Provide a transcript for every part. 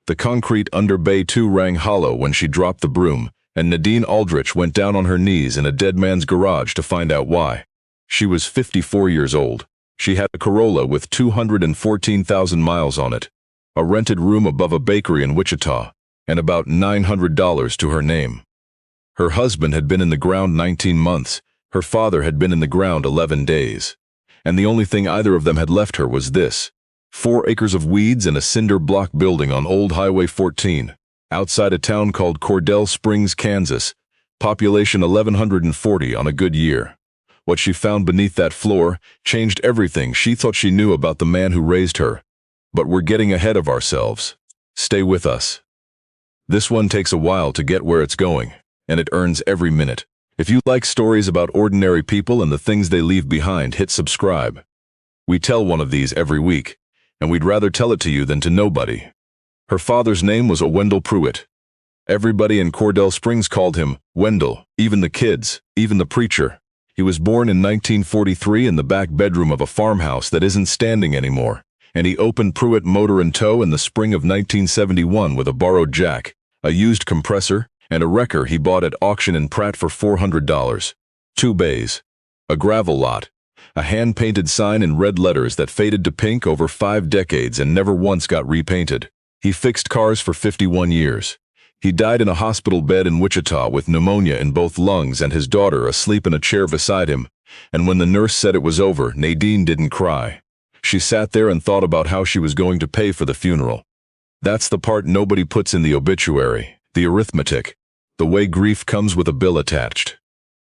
The concrete under Bay 2 rang hollow when she dropped the broom, and Nadine Aldrich went down on her knees in a dead man's garage to find out why. She was 54 years old. She had a Corolla with 214,000 miles on it, a rented room above a bakery in Wichita, and about $900 to her name. Her husband had been in the ground 19 months, her father had been in the ground 11 days. And the only thing either of them had left her was this: 4 acres of weeds and a cinder block building on Old Highway 14, outside a town called Cordell Springs, Kansas, population 1,140 on a good year. What she found beneath that floor changed everything she thought she knew about the man who raised her. But we're getting ahead of ourselves. Stay with us. This one takes a while to get where it's going, and it earns every minute. If you like stories about ordinary people and the things they leave behind, hit subscribe. We tell one of these every week, and we'd rather tell it to you than to nobody. Her father's name was Wendell Pruitt. Everybody in Cordell Springs called him Wendell, even the kids, even the preacher. He was born in 1943 in the back bedroom of a farmhouse that isn't standing anymore, and he opened Pruitt Motor and Tow in the spring of 1971 with a borrowed jack, a used compressor, and a wrecker he bought at auction in Pratt for $400. 2 bays, a gravel lot, a hand-painted sign in red letters that faded to pink over 5 decades and never once got repainted. He fixed cars for 51 years. He died in a hospital bed in Wichita with pneumonia in both lungs and his daughter asleep in a chair beside him. And when the nurse said it was over, Nadine didn't cry. She sat there and thought about how she was going to pay for the funeral. That's the part nobody puts in the obituary, the arithmetic, the way grief comes with a bill attached.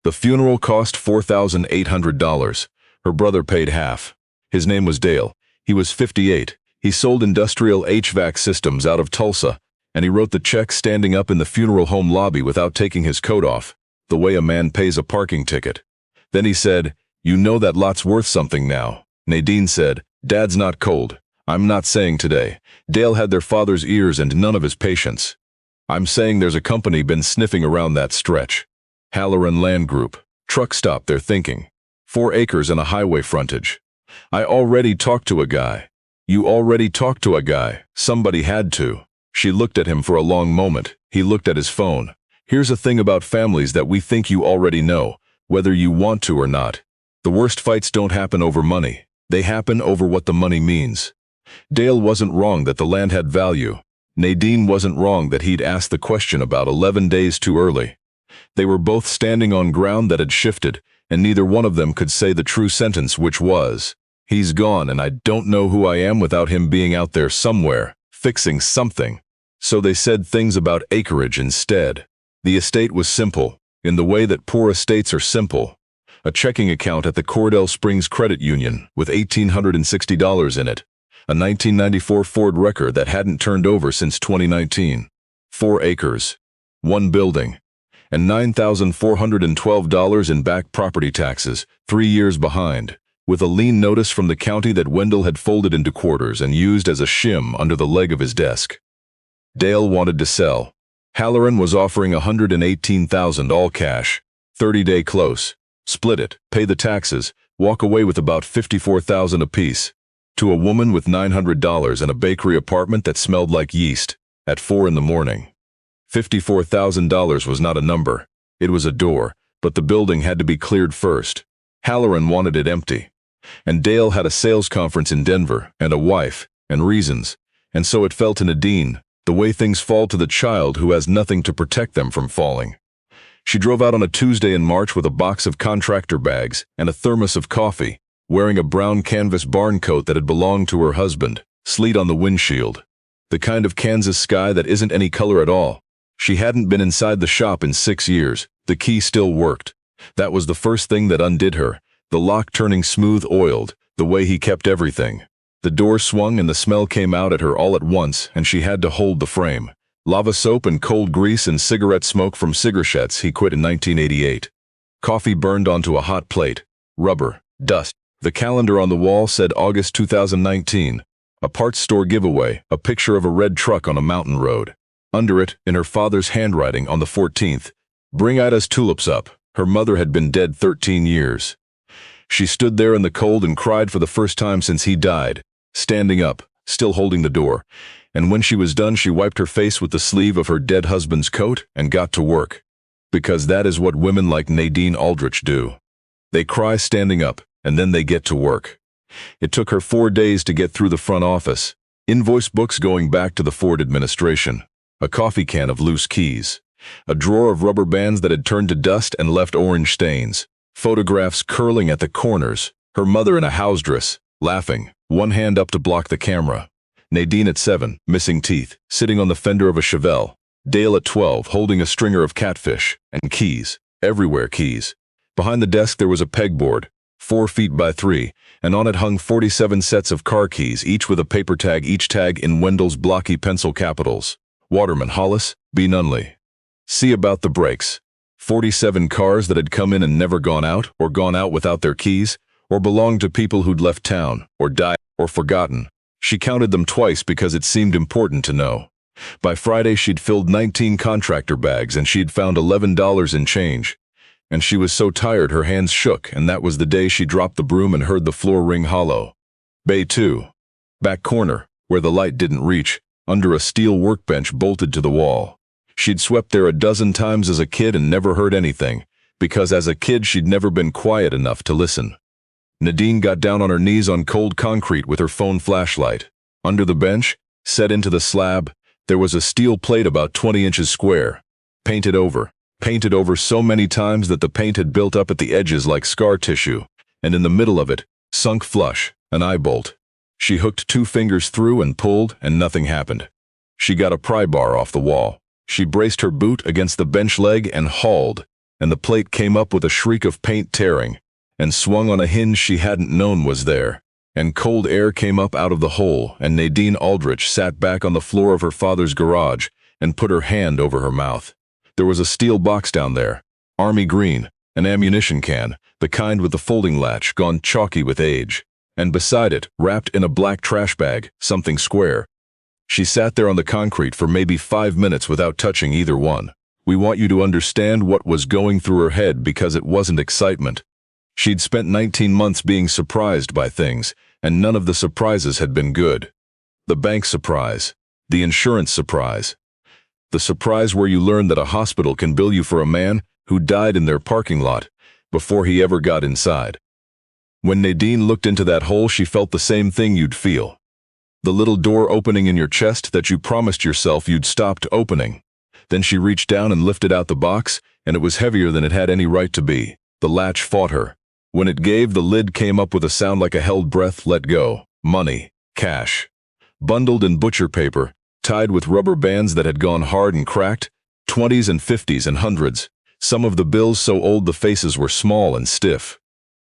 The funeral cost $4,800. Her brother paid half. His name was Dale. He was 58. He sold industrial HVAC systems out of Tulsa, and he wrote the check standing up in the funeral home lobby without taking his coat off, the way a man pays a parking ticket. Then he said, "You know that lot's worth something now." Nadine said, "Dad's not cold. I'm not saying today." Dale had their father's ears and none of his patience. "I'm saying there's a company been sniffing around that stretch. Halloran Land Group. Truck stop, they're thinking. 4 acres and a highway frontage. I already talked to a guy." "You already talked to a guy. Somebody had to." She looked at him for a long moment. He looked at his phone. "Here's a thing about families that we think you already know, whether you want to or not. The worst fights don't happen over money. They happen over what the money means." Dale wasn't wrong that the land had value. Nadine wasn't wrong that he'd asked the question about 11 days too early. They were both standing on ground that had shifted, and neither one of them could say the true sentence, which was, "He's gone and I don't know who I am without him being out there somewhere, fixing something." So they said things about acreage instead. The estate was simple, in the way that poor estates are simple. A checking account at the Cordell Springs Credit Union with $1,860 in it. A 1994 Ford Wrecker that hadn't turned over since 2019. 4 acres. 1 building. And $9,412 in back property taxes, 3 years behind, with a lien notice from the county that Wendell had folded into quarters and used as a shim under the leg of his desk. Dale wanted to sell. Halloran was offering $118,000 all cash, 30-day close. Split it, pay the taxes, walk away with about $54,000 apiece. To a woman with $900 and a bakery apartment that smelled like yeast, at 4 in the morning. $54,000 was not a number. It was a door, but the building had to be cleared first. Halloran wanted it empty. And Dale had a sales conference in Denver, and a wife, and reasons. And so it fell to Nadine, the way things fall to the child who has nothing to protect them from falling. She drove out on a Tuesday in March with a box of contractor bags and a thermos of coffee, wearing a brown canvas barn coat that had belonged to her husband, sleet on the windshield. The kind of Kansas sky that isn't any color at all. She hadn't been inside the shop in 6 years. The key still worked. That was the first thing that undid her, the lock turning smooth oiled, the way he kept everything. The door swung and the smell came out at her all at once, and she had to hold the frame. Lava soap and cold grease and cigarette smoke from cigarettes he quit in 1988. Coffee burned onto a hot plate. Rubber. Dust. The calendar on the wall said August 2019. A parts store giveaway, a picture of a red truck on a mountain road. Under it, in her father's handwriting on the 14th, "Bring Ida's tulips up." Her mother had been dead 13 years. She stood there in the cold and cried for the first time since he died, standing up, still holding the door, and when she was done she wiped her face with the sleeve of her dead husband's coat and got to work. Because that is what women like Nadine Aldrich do. They cry standing up, and then they get to work. It took her 4 days to get through the front office, invoice books going back to the Ford administration, a coffee can of loose keys, a drawer of rubber bands that had turned to dust and left orange stains, photographs curling at the corners, her mother in a house dress, laughing, one hand up to block the camera, Nadine at 7, missing teeth, sitting on the fender of a Chevelle, Dale at 12, holding a stringer of catfish, and keys, everywhere keys. Behind the desk there was a pegboard, 4 feet by 3, and on it hung 47 sets of car keys, each with a paper tag, each tag in Wendell's blocky pencil capitals. Waterman, Hollis, B. Nunley. See about the brakes. 47 cars that had come in and never gone out, or gone out without their keys, or belonged to people who'd left town, or died, or forgotten. She counted them twice because it seemed important to know. By Friday she'd filled 19 contractor bags and she'd found $11 in change. And she was so tired her hands shook, and that was the day she dropped the broom and heard the floor ring hollow. Bay 2. Back corner, where the light didn't reach, under a steel workbench bolted to the wall. She'd swept there a dozen times as a kid and never heard anything, because as a kid she'd never been quiet enough to listen. Nadine got down on her knees on cold concrete with her phone flashlight. Under the bench, set into the slab, there was a steel plate about 20 inches square, painted over so many times that the paint had built up at the edges like scar tissue, and in the middle of it, sunk flush, an eye bolt. She hooked 2 fingers through and pulled, and nothing happened. She got a pry bar off the wall. She braced her boot against the bench leg and hauled, and the plate came up with a shriek of paint tearing, and swung on a hinge she hadn't known was there. And cold air came up out of the hole, and Nadine Aldrich sat back on the floor of her father's garage and put her hand over her mouth. There was a steel box down there, army green, an ammunition can, the kind with the folding latch gone chalky with age, and beside it, wrapped in a black trash bag, something square. She sat there on the concrete for maybe 5 minutes without touching either one. We want you to understand what was going through her head, because it wasn't excitement. She'd spent 19 months being surprised by things, and none of the surprises had been good. The bank surprise, the insurance surprise, the surprise where you learn that a hospital can bill you for a man who died in their parking lot before he ever got inside. When Nadine looked into that hole, she felt the same thing you'd feel. The little door opening in your chest that you promised yourself you'd stopped opening. Then she reached down and lifted out the box, and it was heavier than it had any right to be. The latch fought her. When it gave, the lid came up with a sound like a held breath let go. Money. Cash. Bundled in butcher paper, tied with rubber bands that had gone hard and cracked, 20s and 50s and hundreds. Some of the bills so old the faces were small and stiff.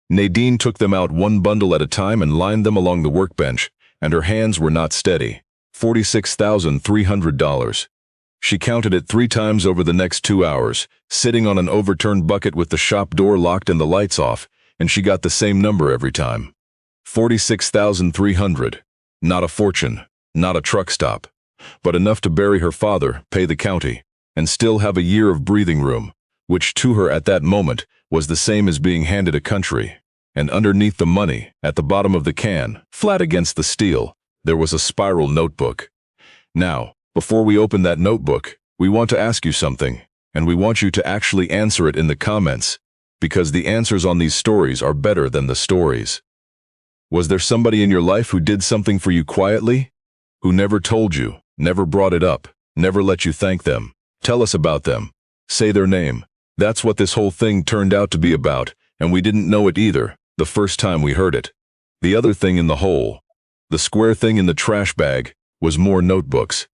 Nadine took them out one bundle at a time and lined them along the workbench, and her hands were not steady. $46,300. She counted it 3 times over the next 2 hours, sitting on an overturned bucket with the shop door locked and the lights off, and she got the same number every time. 46,300. Not a fortune, not a truck stop, but enough to bury her father, pay the county, and still have a year of breathing room, which to her at that moment was the same as being handed a country. And underneath the money, at the bottom of the can, flat against the steel, there was a spiral notebook. Now, before we open that notebook, we want to ask you something, and we want you to actually answer it in the comments, because the answers on these stories are better than the stories. Was there somebody in your life who did something for you quietly? Who never told you, never brought it up, never let you thank them? Tell us about them. Say their name. That's what this whole thing turned out to be about, and we didn't know it either, the first time we heard it. The other thing in the hole, the square thing in the trash bag, was more notebooks.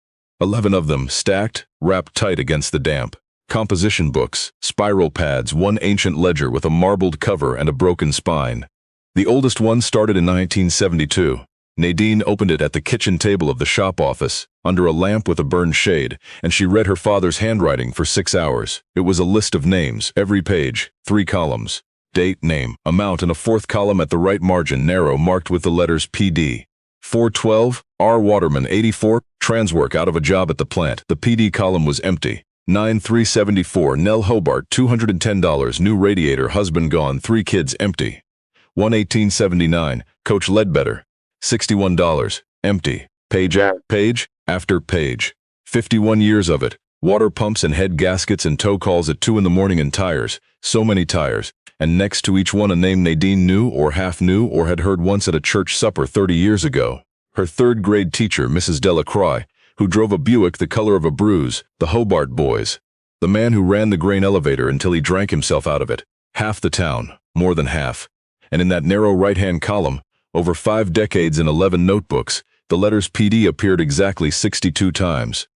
11 of them, stacked, wrapped tight against the damp. Composition books, spiral pads, one ancient ledger with a marbled cover and a broken spine. The oldest one started in 1972. Nadine opened it at the kitchen table of the shop office, under a lamp with a burned shade, and she read her father's handwriting for 6 hours. It was a list of names, every page, 3 columns. Date, name, amount, and a 4th column at the right margin, narrow, marked with the letters PD. 412, R. Waterman, 84, transwork, out of a job at the plant. The PD column was empty. 9374, Nell Hobart, $210, new radiator, husband gone, 3 kids, empty. 11879, Coach Ledbetter, $61, Empty. Page after page. 51 years of it. Water pumps and head gaskets and tow calls at 2 in the morning and tires. So many tires. And next to each one a name Nadine knew or half knew or had heard once at a church supper 30 years ago. Her third-grade teacher, Mrs. Delacroix, who drove a Buick the color of a bruise, the Hobart Boys. The man who ran the grain elevator until he drank himself out of it. Half the town. More than half. And in that narrow right-hand column, over 5 decades and 11 notebooks, the letters PD appeared exactly 62 times.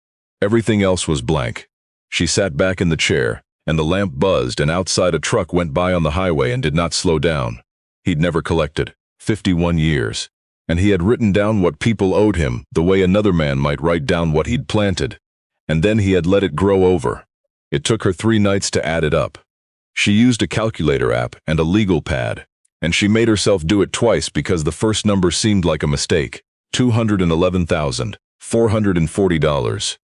Everything else was blank. She sat back in the chair, and the lamp buzzed, and outside a truck went by on the highway and did not slow down. He'd never collected. 51 years. And he had written down what people owed him, the way another man might write down what he'd planted. And then he had let it grow over. It took her 3 nights to add it up. She used a calculator app and a legal pad, and she made herself do it twice because the first number seemed like a mistake. $211,440.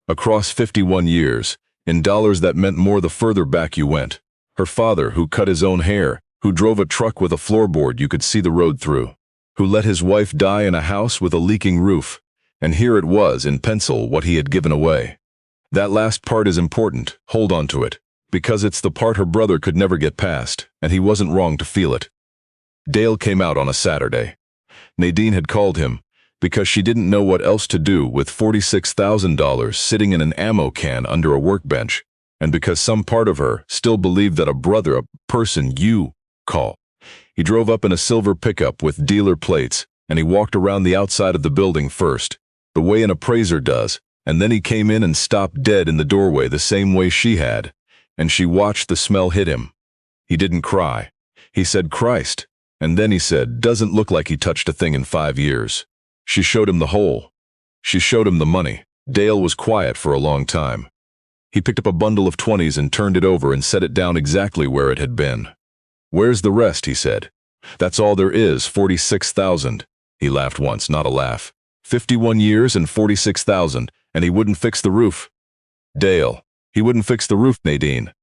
Across 51 years, in dollars that meant more the further back you went. Her father, who cut his own hair, who drove a truck with a floorboard you could see the road through, who let his wife die in a house with a leaking roof, and here it was, in pencil, what he had given away. That last part is important, hold on to it, because it's the part her brother could never get past, and he wasn't wrong to feel it. Dale came out on a Saturday. Nadine had called him, because she didn't know what else to do with $46,000 sitting in an ammo can under a workbench, and because some part of her still believed that a brother, a person you call. He drove up in a silver pickup with dealer plates, and he walked around the outside of the building first, the way an appraiser does, and then he came in and stopped dead in the doorway the same way she had, and she watched the smell hit him. He didn't cry. He said, "Christ," and then he said, "Doesn't look like he touched a thing in 5 years." She showed him the hole. She showed him the money. Dale was quiet for a long time. He picked up a bundle of 20s and turned it over and set it down exactly where it had been. "Where's the rest?" he said. "That's all there is, 46,000. He laughed once, not a laugh. 51 years and 46,000, and he wouldn't fix the roof. Dale. He wouldn't fix the roof, Nadine.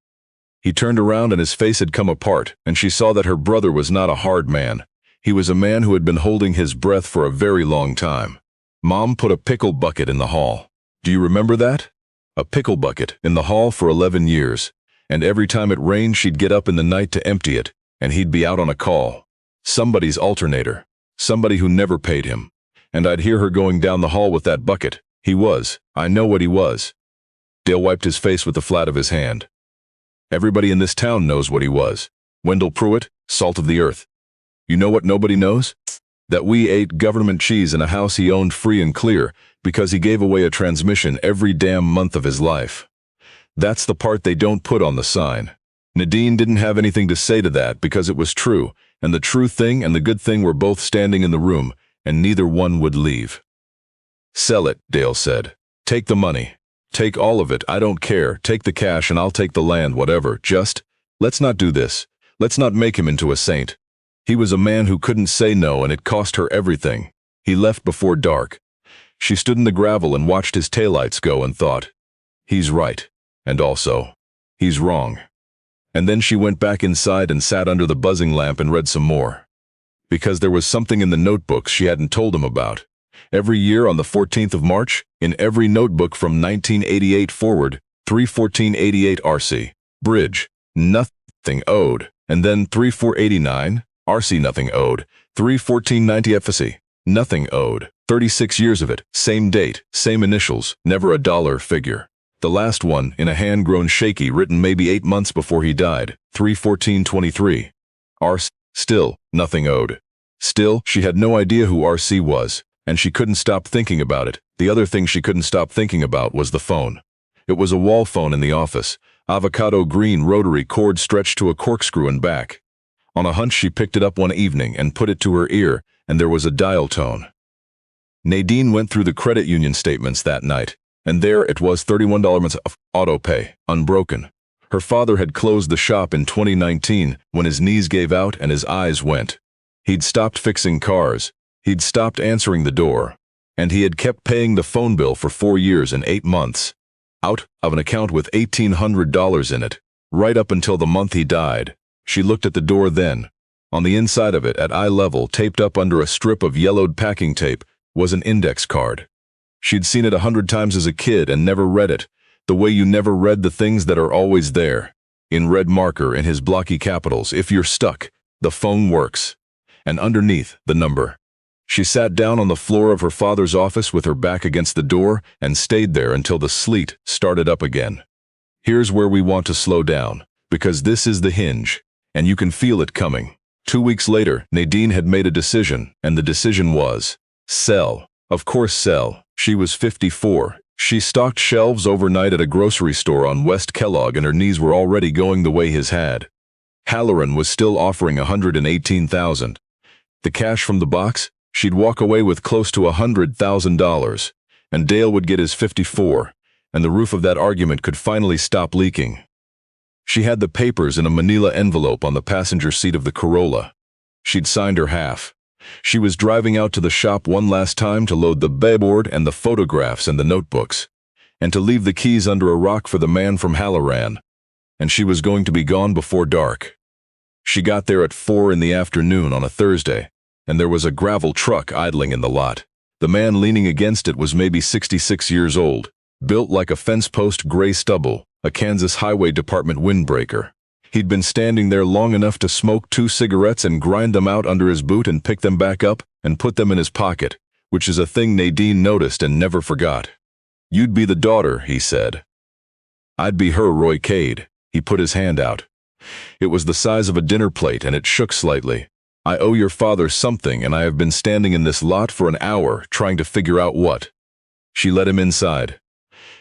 He turned around and his face had come apart, and she saw that her brother was not a hard man. He was a man who had been holding his breath for a very long time. Mom put a pickle bucket in the hall. Do you remember that? A pickle bucket in the hall for 11 years, and every time it rained she'd get up in the night to empty it, and he'd be out on a call. Somebody's alternator. Somebody who never paid him. And I'd hear her going down the hall with that bucket. He was. I know what he was. Dale wiped his face with the flat of his hand. Everybody in this town knows what he was. Wendell Pruitt, salt of the earth. You know what nobody knows? That we ate government cheese in a house he owned free and clear because he gave away a transmission every damn month of his life. That's the part they don't put on the sign. Nadine didn't have anything to say to that because it was true, and the true thing and the good thing were both standing in the room, and neither one would leave. "Sell it," Dale said. "Take the money. Take all of it, I don't care. Take the cash and I'll take the land, whatever. Just, let's not do this. Let's not make him into a saint." He was a man who couldn't say no, and it cost her everything. He left before dark. She stood in the gravel and watched his taillights go and thought, he's right, and also, he's wrong. And then she went back inside and sat under the buzzing lamp and read some more. Because there was something in the notebooks she hadn't told him about. Every year on the 14th of March, in every notebook from 1988 forward, 31488 RC, bridge, nothing owed, and then 3489, RC nothing owed, 31490 FSC, nothing owed, 36 years of it, same date, same initials, never a dollar figure. The last one, in a hand grown shaky, written maybe 8 months before he died, 31423. RC, still, nothing owed. Still, she had no idea who RC was, and she couldn't stop thinking about it. The other thing she couldn't stop thinking about was the phone. It was a wall phone in the office, avocado green rotary cord stretched to a corkscrew and back. On a hunch she picked it up one evening and put it to her ear, and there was a dial tone. Nadine went through the credit union statements that night, and there it was, $31 of auto pay, unbroken. Her father had closed the shop in 2019 when his knees gave out and his eyes went. He'd stopped fixing cars, he'd stopped answering the door, and he had kept paying the phone bill for 4 years and 8 months. Out of an account with $1,800 in it, right up until the month he died. She looked at the door then. On the inside of it, at eye level, taped up under a strip of yellowed packing tape, was an index card. She'd seen it 100 times as a kid and never read it, the way you never read the things that are always there. In red marker in his blocky capitals, if you're stuck, the phone works. And underneath, the number. She sat down on the floor of her father's office with her back against the door and stayed there until the sleet started up again. Here's where we want to slow down, because this is the hinge, and you can feel it coming. 2 weeks later, Nadine had made a decision, and the decision was, sell. Of course sell. She was 54. She stocked shelves overnight at a grocery store on West Kellogg and her knees were already going the way his had. Halloran was still offering $118,000. The cash from the box? She'd walk away with close to $100,000, and Dale would get his 54, and the roof of that argument could finally stop leaking. She had the papers in a manila envelope on the passenger seat of the Corolla. She'd signed her half. She was driving out to the shop one last time to load the pegboard and the photographs and the notebooks, and to leave the keys under a rock for the man from Halloran, and she was going to be gone before dark. She got there at 4 in the afternoon on a Thursday, and there was a gravel truck idling in the lot. The man leaning against it was maybe 66 years old, built like a fence post gray stubble, a Kansas Highway Department windbreaker. He'd been standing there long enough to smoke 2 cigarettes and grind them out under his boot and pick them back up and put them in his pocket, which is a thing Nadine noticed and never forgot. "You'd be the daughter," he said. "I'd be her, Roy Cade." He put his hand out. It was the size of a dinner plate and it shook slightly. "I owe your father something and I have been standing in this lot for an hour trying to figure out what." She let him inside.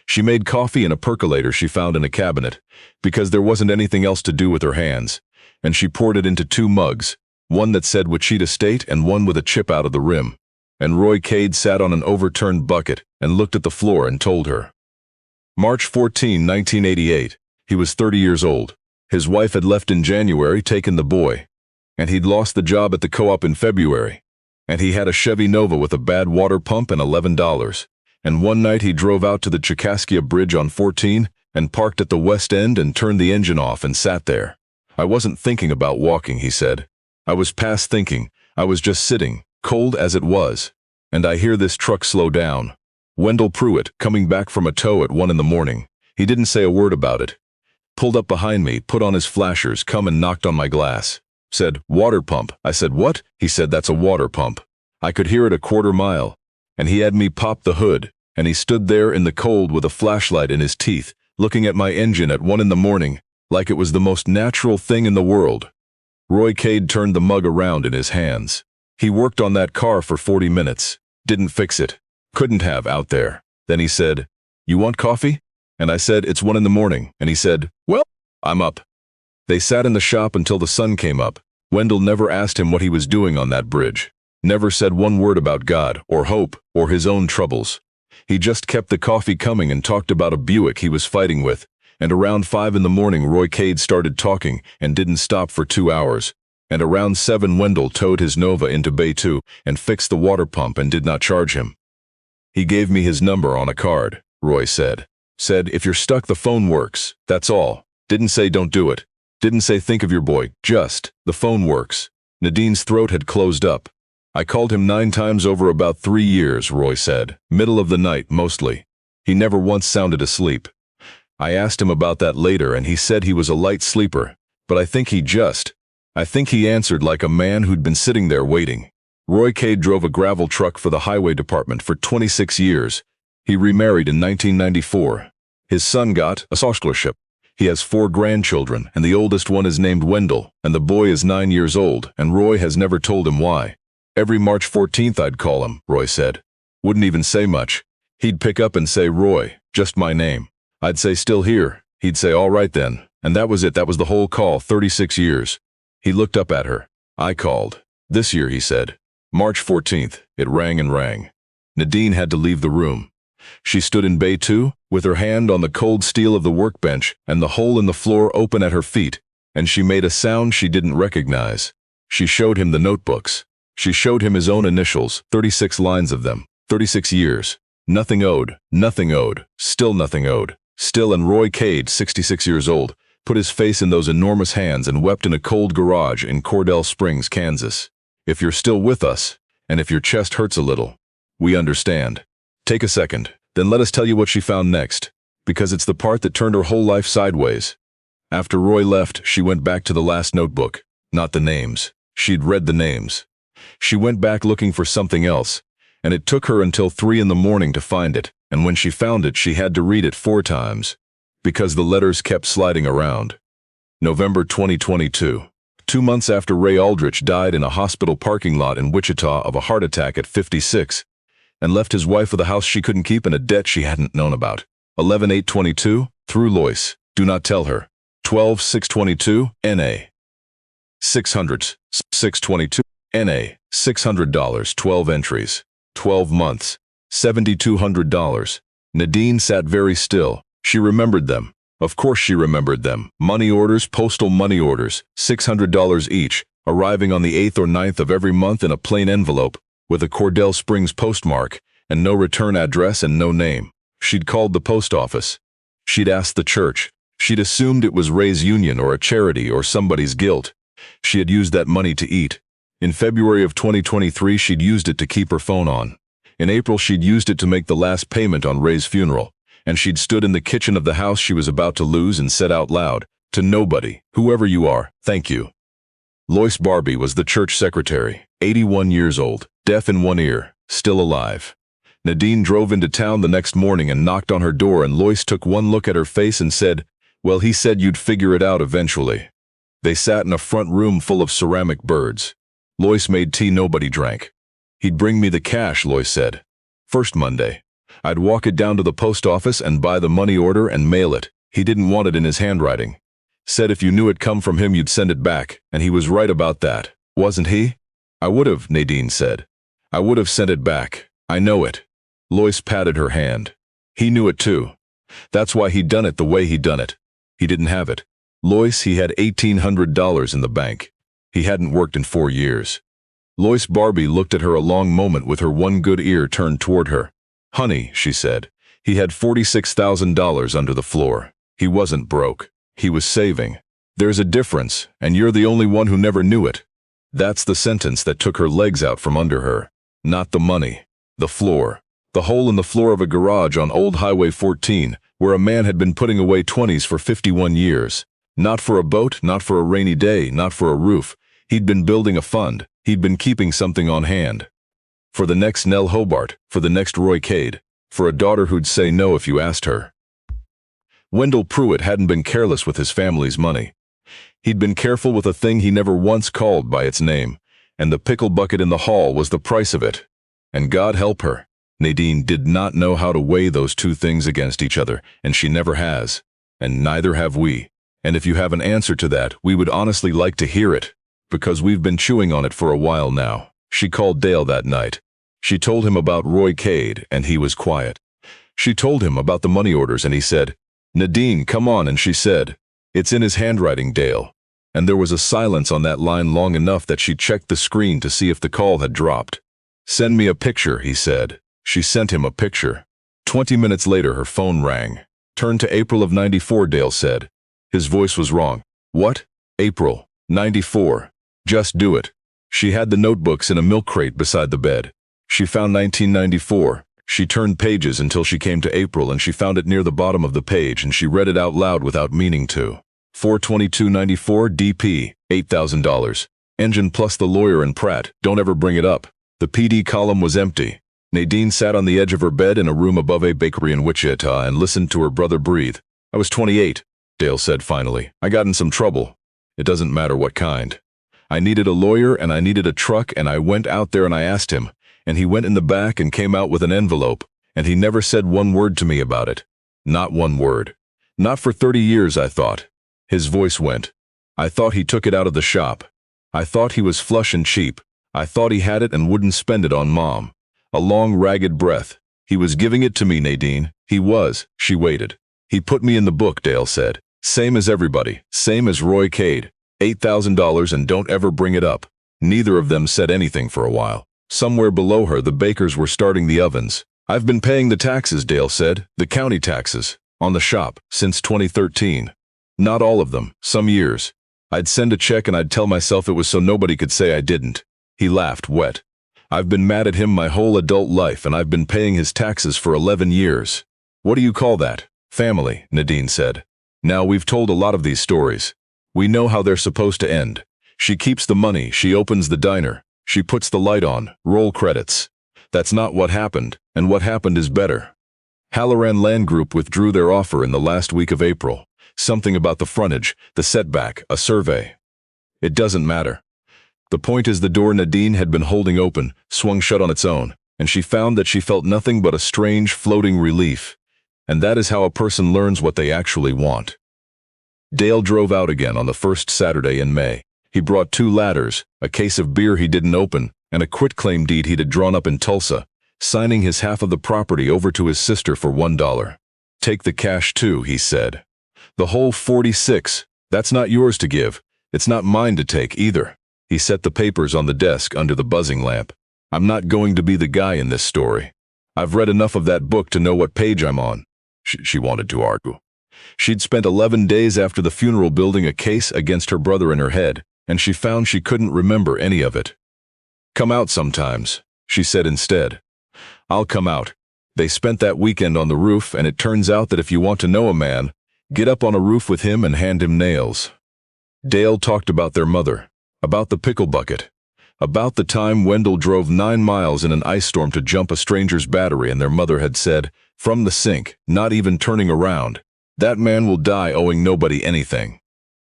She made coffee in a percolator she found in a cabinet, because there wasn't anything else to do with her hands, and she poured it into 2 mugs, one that said Wichita State and one with a chip out of the rim. And Roy Cade sat on an overturned bucket and looked at the floor and told her. March 14, 1988. He was 30 years old. His wife had left in January, taken the boy, and he'd lost the job at the co-op in February, and he had a Chevy Nova with a bad water pump and $11. And one night he drove out to the Chicaskia Bridge on 14 and parked at the west end and turned the engine off and sat there. "I wasn't thinking about walking," he said. "I was past thinking. I was just sitting, cold as it was. And I hear this truck slow down. Wendell Pruitt, coming back from a tow at 1 in the morning. He didn't say a word about it. Pulled up behind me, put on his flashers, come and knocked on my glass. Said, 'Water pump.' I said, 'What?' He said, 'That's a water pump.' I could hear it a quarter mile. And he had me pop the hood, and he stood there in the cold with a flashlight in his teeth, looking at my engine at 1 in the morning, like it was the most natural thing in the world." Roy Cade turned the mug around in his hands. He worked on that car for 40 minutes. Didn't fix it. Couldn't have out there. Then he said, "You want coffee?" And I said, "It's 1 in the morning." And he said, "Well, I'm up." They sat in the shop until the sun came up. Wendell never asked him what he was doing on that bridge. Never said one word about God, or hope, or his own troubles. He just kept the coffee coming and talked about a Buick he was fighting with, and around 5 in the morning Roy Cade started talking and didn't stop for 2 hours, and around 7 Wendell towed his Nova into Bay 2 and fixed the water pump and did not charge him. "He gave me his number on a card," Roy said. "Said, if you're stuck the phone works, that's all. Didn't say don't do it. Didn't say think of your boy, just, the phone works." Nadine's throat had closed up. "I called him 9 times over about 3 years, Roy said. Middle of the night, mostly. He never once sounded asleep. I asked him about that later and he said he was a light sleeper, but I think he answered like a man who'd been sitting there waiting." Roy Cade drove a gravel truck for the Highway Department for 26 years. He remarried in 1994. His son got a scholarship. He has 4 grandchildren, and the oldest one is named Wendell, and the boy is 9 years old, and Roy has never told him why. "Every March 14th I'd call him," Roy said. "Wouldn't even say much. He'd pick up and say, 'Roy,' just my name. I'd say, 'Still here.' He'd say, 'All right then.' And that was it. That was the whole call, 36 years. He looked up at her. "I called. This year," he said. "March 14th. It rang and rang." Nadine had to leave the room. She stood in Bay 2, with her hand on the cold steel of the workbench and the hole in the floor open at her feet, and she made a sound she didn't recognize. She showed him the notebooks. She showed him his own initials, 36 lines of them, 36 years. Nothing owed, still nothing owed. Still, and Roy Cade, 66 years old, put his face in those enormous hands and wept in a cold garage in Cordell Springs, Kansas. "If you're still with us, and if your chest hurts a little, We understand. Take a second, then let us tell you what she found next, because it's the part that turned her whole life sideways. After Roy left, she went back to the last notebook. Not the names. She'd read the names. She went back looking for something else, and it took her until 3 in the morning to find it, and when she found it, she had to read it 4 times, because the letters kept sliding around. November 2022. 2 months after Ray Aldrich died in a hospital parking lot in Wichita of a heart attack at 56, and left his wife with a house she couldn't keep and a debt she hadn't known about. 11/8/22, through Lois. Do not tell her. 12/6/22, NA. 600, 6/22, NA, $600, 12 entries. 12 months, $7,200. Nadine sat very still. She remembered them. Of course she remembered them. Money orders, postal money orders, $600 each, arriving on the 8th or 9th of every month in a plain envelope, with a Cordell Springs postmark, and no return address and no name. She'd called the post office. She'd asked the church. She'd assumed it was Ray's union or a charity or somebody's guilt. She had used that money to eat. In February of 2023, she'd used it to keep her phone on. In April, she'd used it to make the last payment on Ray's funeral, and she'd stood in the kitchen of the house she was about to lose and said out loud, to nobody, whoever you are, thank you. Lois Barbie was the church secretary, 81 years old, deaf in one ear, still alive. Nadine drove into town the next morning and knocked on her door, and Lois took one look at her face and said, "Well, he said you'd figure it out eventually." They sat in a front room full of ceramic birds. Lois made tea nobody drank. "He'd bring me the cash," Lois said. "First Monday. I'd walk it down to the post office and buy the money order and mail it. He didn't want it in his handwriting. Said if you knew it come from him you'd send it back, and he was right about that, wasn't he?" "I would have," Nadine said. "I would have sent it back. I know it." Lois patted her hand. "He knew it too. That's why he'd done it the way he'd done it. He didn't have it. Lois, he had $1,800 in the bank. He hadn't worked in 4 years. Lois Barbie looked at her a long moment with her one good ear turned toward her. "Honey," she said, "he had $46,000 under the floor. He wasn't broke. He was saving. There's a difference, and you're the only one who never knew it." That's the sentence that took her legs out from under her. Not the money. The floor. The hole in the floor of a garage on Old Highway 14, where a man had been putting away 20s for 51 years. Not for a boat, not for a rainy day, not for a roof. He'd been building a fund. He'd been keeping something on hand. For the next Nell Hobart, for the next Roy Cade, for a daughter who'd say no if you asked her. Wendell Pruitt hadn't been careless with his family's money. He'd been careful with a thing he never once called by its name, and the pickle bucket in the hall was the price of it. And God help her, Nadine did not know how to weigh those two things against each other, and she never has. And neither have we. And if you have an answer to that, we would honestly like to hear it, because we've been chewing on it for a while now. She called Dale that night. She told him about Roy Cade, and he was quiet. She told him about the money orders, and he said, "Nadine, come on," and she said, "It's in his handwriting, Dale." And there was a silence on that line long enough that she checked the screen to see if the call had dropped. "Send me a picture," he said. She sent him a picture. 20 minutes later, her phone rang. "Turn to April of '94, Dale said. His voice was wrong. "What? April, '94. Just do it." She had the notebooks in a milk crate beside the bed. She found 1994. She turned pages until she came to April, and she found it near the bottom of the page, and she read it out loud without meaning to. 4/22/94 DP, $8,000. Engine plus the lawyer and Pratt, don't ever bring it up. The PD column was empty. Nadine sat on the edge of her bed in a room above a bakery in Wichita and listened to her brother breathe. "I was 28, Dale said finally. "I got in some trouble. It doesn't matter what kind. I needed a lawyer and I needed a truck, and I went out there and I asked him, and he went in the back and came out with an envelope, and he never said one word to me about it. Not one word. Not for 30 years, I thought." His voice went. "I thought he took it out of the shop. I thought he was flush and cheap. I thought he had it and wouldn't spend it on Mom." A long, ragged breath. "He was giving it to me, Nadine. He was." She waited. "He put me in the book," Dale said. "Same as everybody. Same as Roy Cade. $8,000 and don't ever bring it up." Neither of them said anything for a while. Somewhere below her, the bakers were starting the ovens. "I've been paying the taxes," Dale said. "The county taxes. On the shop. Since 2013. Not all of them. Some years. I'd send a check and I'd tell myself it was so nobody could say I didn't." He laughed, wet. I've been mad at him my whole adult life and I've been paying his taxes for 11 years. What do you call that? Family, Nadine said. Now we've told a lot of these stories. We know how they're supposed to end. She keeps the money, she opens the diner, she puts the light on, roll credits. That's not what happened, and what happened is better. Halloran Land Group withdrew their offer in the last week of April. Something about the frontage, the setback, a survey. It doesn't matter. The point is the door Nadine had been holding open, swung shut on its own, and she found that she felt nothing but a strange, floating relief. And that is how a person learns what they actually want. Dale drove out again on the first Saturday in May. He brought 2 ladders, a case of beer he didn't open, and a quitclaim deed he'd had drawn up in Tulsa, signing his half of the property over to his sister for $1. Take the cash too, he said. The whole 46, that's not yours to give. It's not mine to take either. He set the papers on the desk under the buzzing lamp. I'm not going to be the guy in this story. I've read enough of that book to know what page I'm on. She wanted to argue. She'd spent 11 days after the funeral building a case against her brother in her head, and she found she couldn't remember any of it. Come out sometimes, she said instead. I'll come out. They spent that weekend on the roof, and it turns out that if you want to know a man, get up on a roof with him and hand him nails. Dale talked about their mother, about the pickle bucket, about the time Wendell drove 9 miles in an ice storm to jump a stranger's battery and their mother had said, from the sink, not even turning around, that man will die owing nobody anything.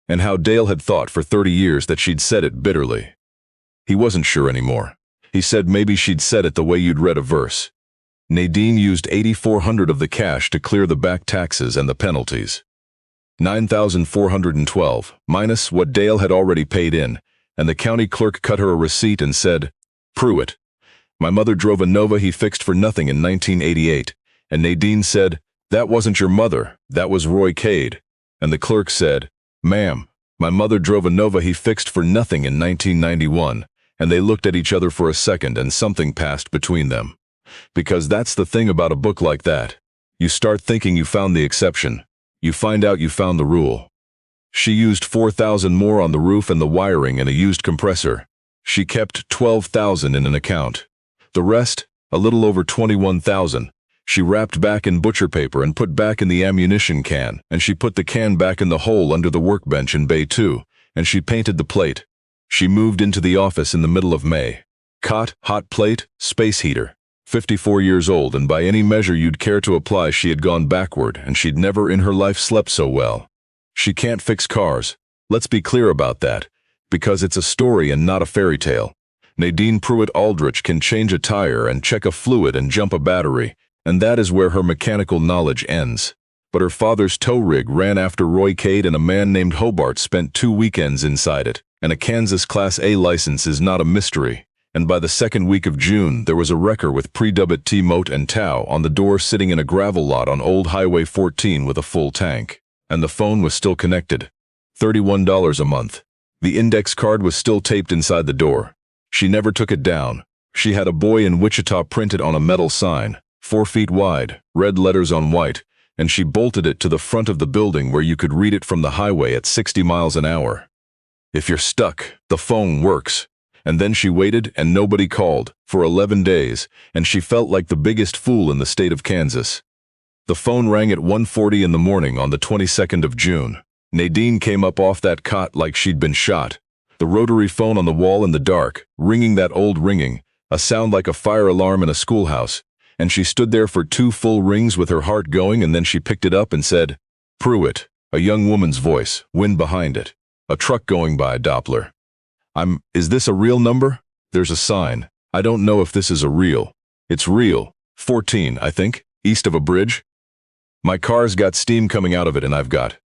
And how Dale had thought for 30 years that she'd said it bitterly. He wasn't sure anymore. He said maybe she'd said it the way you'd read a verse. Nadine used $8,400 of the cash to clear the back taxes and the penalties. $9,412, minus what Dale had already paid in, and the county clerk cut her a receipt and said, Pruitt. My mother drove a Nova he fixed for nothing in 1988, and Nadine said, that wasn't your mother, that was Roy Cade. And the clerk said, ma'am, my mother drove a Nova he fixed for nothing in 1991, and they looked at each other for a second and something passed between them. Because that's the thing about a book like that. You start thinking you found the exception. You find out you found the rule. She used $4,000 more on the roof and the wiring and a used compressor. She kept $12,000 in an account. The rest, a little over $21,000, she wrapped back in butcher paper and put back in the ammunition can, and she put the can back in the hole under the workbench in Bay 2, and she painted the plate. She moved into the office in the middle of May. Cot, hot plate, space heater. 54 years old, and by any measure you'd care to apply she had gone backward, and she'd never in her life slept so well. She can't fix cars. Let's be clear about that, because it's a story and not a fairy tale. Nadine Aldrich can change a tire and check a fluid and jump a battery, and that is where her mechanical knowledge ends. But her father's tow rig ran after Roy Cade, and a man named Hobart spent 2 weekends inside it, and a Kansas Class A license is not a mystery. And by the second week of June, there was a wrecker with pre-dubit T-Mote and Tau on the door sitting in a gravel lot on Old Highway 14 with a full tank. And the phone was still connected. $31 a month. The index card was still taped inside the door. She never took it down. She had a boy in Wichita printed on a metal sign, 4 feet wide, red letters on white, and she bolted it to the front of the building where you could read it from the highway at 60 miles an hour. If you're stuck, the phone works. And then she waited and nobody called for 11 days, and she felt like the biggest fool in the state of Kansas. The phone rang at 1:40 in the morning on the 22nd of June. Nadine came up off that cot like she'd been shot. The rotary phone on the wall in the dark, ringing that old ringing, a sound like a fire alarm in a schoolhouse, and she stood there for 2 full rings with her heart going, and then she picked it up and said, Pruitt, a young woman's voice, wind behind it. A truck going by, Doppler. Is this a real number? There's a sign. I don't know if this is a real. It's real. 14, I think, east of a bridge. My car's got steam coming out of it and I've got.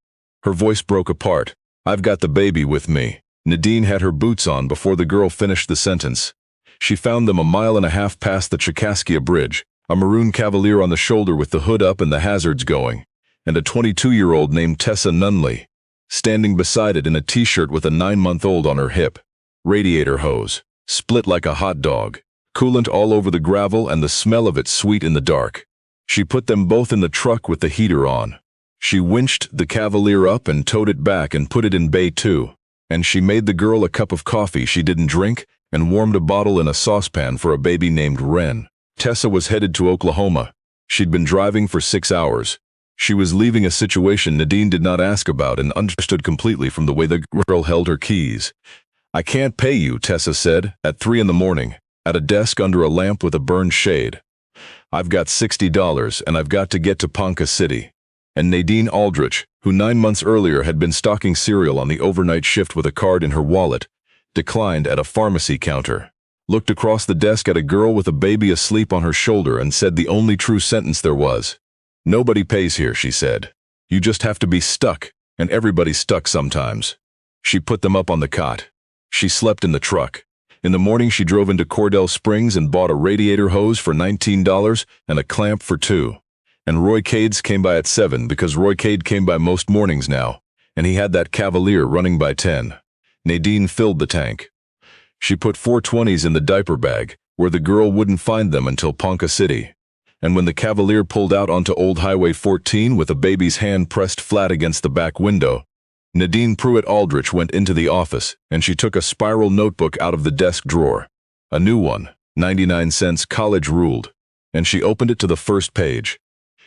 Her voice broke apart. I've got the baby with me. Nadine had her boots on before the girl finished the sentence. She found them 1.5 miles past the Chicaskia Bridge, a maroon Cavalier on the shoulder with the hood up and the hazards going, and a 22-year-old named Tessa Nunley, standing beside it in a t-shirt with a 9-month-old on her hip. Radiator hose, split like a hot dog, coolant all over the gravel and the smell of it sweet in the dark. She put them both in the truck with the heater on. She winched the Cavalier up and towed it back and put it in Bay 2, and she made the girl a cup of coffee she didn't drink, and warmed a bottle in a saucepan for a baby named Ren. Tessa was headed to Oklahoma. She'd been driving for 6 hours. She was leaving a situation Nadine did not ask about and understood completely from the way the girl held her keys. "I can't pay you," Tessa said, at 3 in the morning, at a desk under a lamp with a burned shade. "I've got $60 and I've got to get to Ponca City." And Nadine Aldrich, who 9 months earlier had been stocking cereal on the overnight shift with a card in her wallet, declined at a pharmacy counter, looked across the desk at a girl with a baby asleep on her shoulder and said the only true sentence there was. "Nobody pays here," she said. "You just have to be stuck, and everybody's stuck sometimes." She put them up on the cot. She slept in the truck. In the morning she drove into Cordell Springs and bought a radiator hose for $19 and a clamp for $2. And Roy Cades came by at 7 because Roy Cade came by most mornings now, and he had that Cavalier running by 10. Nadine filled the tank. She put 420s in the diaper bag, where the girl wouldn't find them until Ponca City. And when the Cavalier pulled out onto Old Highway 14 with a baby's hand pressed flat against the back window, Nadine Pruitt Aldrich went into the office, and she took a spiral notebook out of the desk drawer. A new one, 99 cents, college ruled. And she opened it to the first page.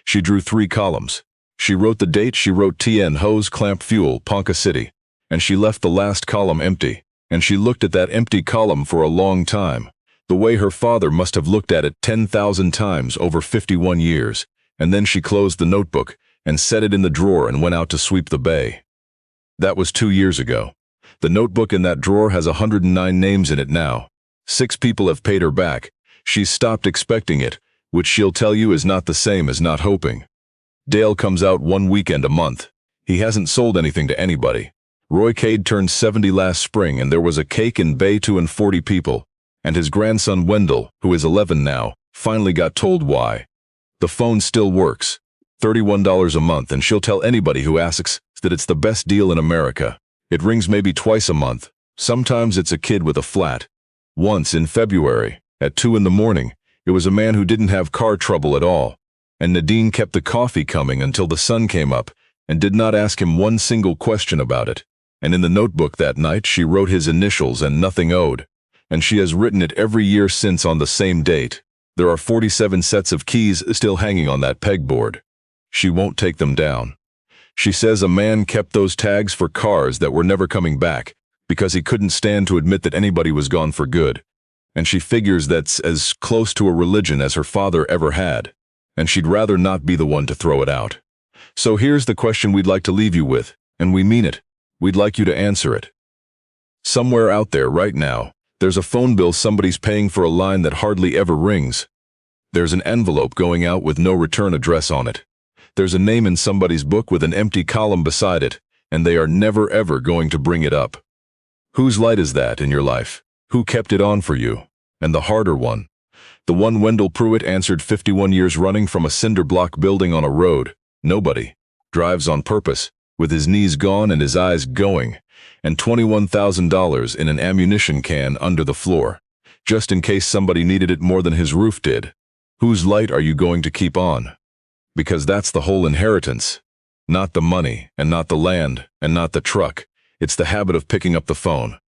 She drew 3 columns. She wrote the date, she wrote TN, hose, clamp, fuel, Ponca City. And she left the last column empty. And she looked at that empty column for a long time, the way her father must have looked at it 10,000 times over 51 years. And then she closed the notebook and set it in the drawer and went out to sweep the bay. That was 2 years ago. The notebook in that drawer has 109 names in it now. 6 people have paid her back. She's stopped expecting it, which she'll tell you is not the same as not hoping. Dale comes out 1 weekend a month. He hasn't sold anything to anybody. Roy Cade turned 70 last spring and there was a cake in Bay 2 and 40 people. And his grandson Wendell, who is 11 now, finally got told why. The phone still works. $31 a month, and she'll tell anybody who asks that it's the best deal in America. It rings maybe twice a month. Sometimes it's a kid with a flat. Once in February, at 2 in the morning, it was a man who didn't have car trouble at all. And Nadine kept the coffee coming until the sun came up and did not ask him one single question about it. And in the notebook that night she wrote his initials and nothing owed. And she has written it every year since on the same date. There are 47 sets of keys still hanging on that pegboard. She won't take them down. She says a man kept those tags for cars that were never coming back because he couldn't stand to admit that anybody was gone for good. And she figures that's as close to a religion as her father ever had. And she'd rather not be the one to throw it out. So here's the question we'd like to leave you with, and we mean it. We'd like you to answer it. Somewhere out there right now, there's a phone bill somebody's paying for a line that hardly ever rings. There's an envelope going out with no return address on it. There's a name in somebody's book with an empty column beside it, and they are never ever going to bring it up. Whose light is that in your life? Who kept it on for you? And the harder one. The one Wendell Pruitt answered 51 years running from a cinder block building on a road. Nobody. Drives on purpose, with his knees gone and his eyes going, and $21,000 in an ammunition can under the floor, just in case somebody needed it more than his roof did. Whose light are you going to keep on? Because that's the whole inheritance. Not the money, and not the land, and not the truck. It's the habit of picking up the phone,